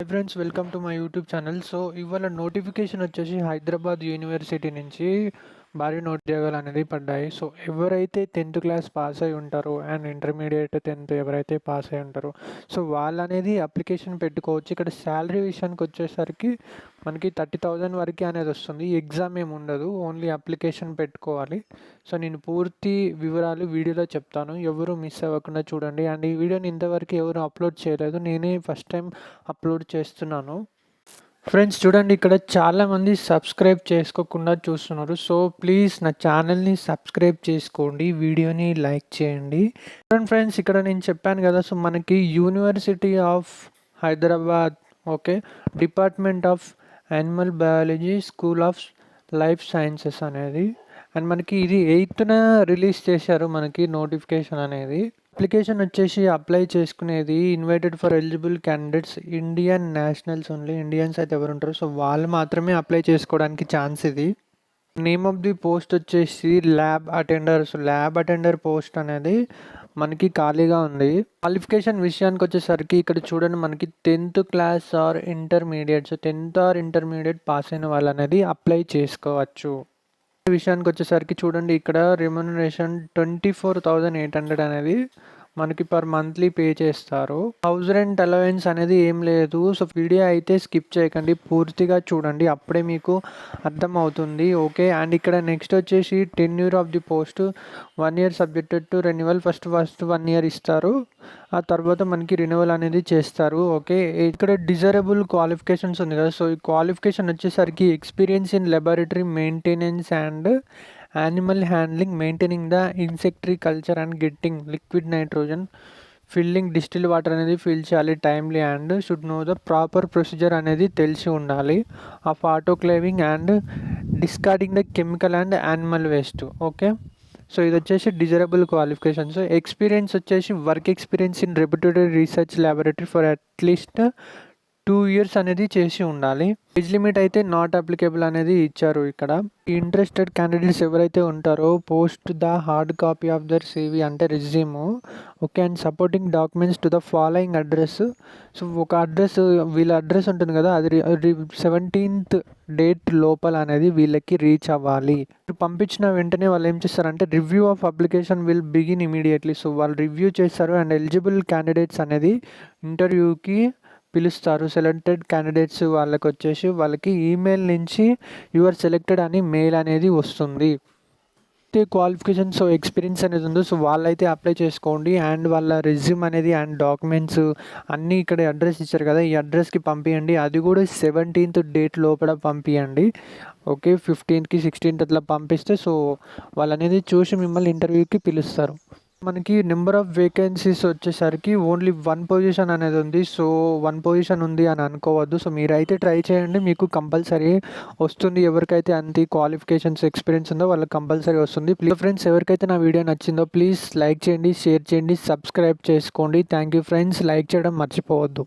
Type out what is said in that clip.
Friends, welcome to my YouTube channel. So ఇవాళ notification వచ్చేసి Hyderabad university నుంచి భారీ ఉద్యోగాలు అనేది పడ్డాయి. సో ఎవరైతే 10th క్లాస్ పాస్ అయి ఉంటారో అండ్ ఇంటర్మీడియట్ 10th ఎవరైతే పాస్ అయి ఉంటారో సో వాళ్ళు అనేది అప్లికేషన్ పెట్టుకోవచ్చు. ఇక్కడ శాలరీ విషయానికి వచ్చేసరికి మనకి 30,000 వరకు అనేది వస్తుంది. ఎగ్జామ్ ఏమి ఉండదు, ఓన్లీ అప్లికేషన్ పెట్టుకోవాలి. సో నేను పూర్తి వివరాలు వీడియోలో చెప్తాను, ఎవరు మిస్ అవ్వకుండా చూడండి. అండ్ ఈ వీడియోని ఇంతవరకు ఎవరు అప్లోడ్ చేయలేదు, నేనే ఫస్ట్ టైం అప్లోడ్ చేస్తున్నాను. ఫ్రెండ్స్ చూడండి, ఇక్కడ చాలామంది సబ్స్క్రైబ్ చేసుకోకుండా చూస్తున్నారు. సో ప్లీజ్ నా ఛానల్ని సబ్స్క్రైబ్ చేసుకోండి, వీడియోని లైక్ చేయండి. చూడండి ఫ్రెండ్స్, ఇక్కడ నేను చెప్పాను కదా, సో మనకి university of Hyderabad, okay, department of animal biology, school of life sciences అనేది, అండ్ మనకి ఇది 8th రిలీజ్ చేశారు మనకి నోటిఫికేషన్ అనేది. అప్లికేషన్ వచ్చేసి అప్లై చేసుకునేది invited for eligible candidates Indian nationals only. Indians అయితే ఎవరు ఉంటారు సో వాళ్ళు మాత్రమే అప్లై చేసుకోవడానికి ఛాన్స్ ఇది. నేమ్ ఆఫ్ ది పోస్ట్ వచ్చేసి lab attender. So lab attender post అనేది మనకి ఖాళీగా ఉంది. క్వాలిఫికేషన్ విషయానికి వచ్చేసరికి ఇక్కడ చూడండి, మనకి 10th class are intermediate, so 10th are intermediate pass అయిన వాళ్ళు అనేది అప్లై చేసుకోవచ్చు. విషయానికి వచ్చేసరికి చూడండి, ఇక్కడ రెమ్యునరేషన్ 24,800 అనేది మనకి పర్ మంత్లీ పే చేస్తారు. హౌస్ రెంట్ అలవెన్స్ అనేది ఏం లేదు. సో వీడియో అయితే స్కిప్ చేయకండి, పూర్తిగా చూడండి, అప్పుడే మీకు అర్థమవుతుంది. ఓకే, అండ్ ఇక్కడ నెక్స్ట్ వచ్చేసి tenure of the post 1 year subjected to renewal. First 1 year ఇస్తారు, ఆ తర్వాత మనకి రెన్యువల్ అనేది చేస్తారు. ఓకే, ఇక్కడ డిజైరబుల్ క్వాలిఫికేషన్స్ ఉంది కదా, సో ఈ క్వాలిఫికేషన్ వచ్చేసరికి experience in laboratory maintenance and animal handling, maintaining the insectary culture and getting liquid nitrogen, filling distil water అనేది ఫిల్ చేయాలి timely, and should know the proper procedure అనేది తెలిసి ఉండాలి of autoclaving and discarding the chemical and animal waste. Okay, so ఇది వచ్చేసి desirable qualifications. Experience వచ్చేసి work experience in reputed research laboratory for at least 2 years అనేది చేసి ఉండాలి. ఏజ్ లిమిట్ అయితే నాట్ అప్లికేబుల్ అనేది ఇచ్చారు ఇక్కడ. ఇంట్రెస్టెడ్ క్యాండిడేట్స్ ఎవరైతే ఉంటారో post the hard copy of their CV అంటే resume, okay, and supporting documents to the following address. So ఒక అడ్రస్, వీళ్ళ అడ్రస్ ఉంటుంది కదా, అది 17th డేట్ లోపల అనేది వీళ్ళకి రీచ్ అవ్వాలి. పంపించిన వెంటనే వాళ్ళు ఏం చేస్తారంటే review of application will begin immediately. So వాళ్ళు రివ్యూ చేస్తారు అండ్ ఎలిజిబుల్ క్యాండిడేట్స్ అనేది ఇంటర్వ్యూకి పిలుస్తారు. సెలెక్టెడ్ క్యాండిడేట్స్ వాళ్ళకి వచ్చేసి వాళ్ళకి ఈమెయిల్ నుంచి యువర్ సెలెక్టెడ్ అని మెయిల్ అనేది వస్తుంది. క్వాలిఫికేషన్ సో ఎక్స్పీరియన్స్ అనేది ఉందో సో వాళ్ళైతే అప్లై చేసుకోండి, అండ్ వాళ్ళ రెజ్యూమ్ అనేది అండ్ డాక్యుమెంట్స్ అన్నీ ఇక్కడ అడ్రస్ ఇచ్చారు కదా, ఈ అడ్రస్కి పంపించండి. అది కూడా 17th డేట్ లోపల పంపించండి. ఓకే, 15th 16th అట్లా పంపిస్తే సో వాళ్ళు అనేది చూసి మిమ్మల్ని ఇంటర్వ్యూకి పిలుస్తారు. మనకి నెంబర్ ఆఫ్ వేకెన్సీస్ వచ్చేసరికి ఓన్లీ 1 పొజిషన్ అనేది ఉంది. సో 1 పొజిషన్ ఉంది అని అనుకోవద్దు. సో మీరైతే ట్రై చేయండి, మీకు కంపల్సరీ వస్తుంది. ఎవరికైతే అంత క్వాలిఫికేషన్స్ ఎక్స్పీరియన్స్ ఉందో వాళ్ళకి కంపల్సరీ వస్తుంది. ప్లీజ్ ఫ్రెండ్స్, ఎవరికైతే నా వీడియో నచ్చిందో ప్లీజ్ లైక్ చేయండి, షేర్ చేయండి, సబ్స్క్రైబ్ చేసుకోండి. థ్యాంక్ యూ ఫ్రెండ్స్, లైక్ చేయడం మర్చిపోవద్దు.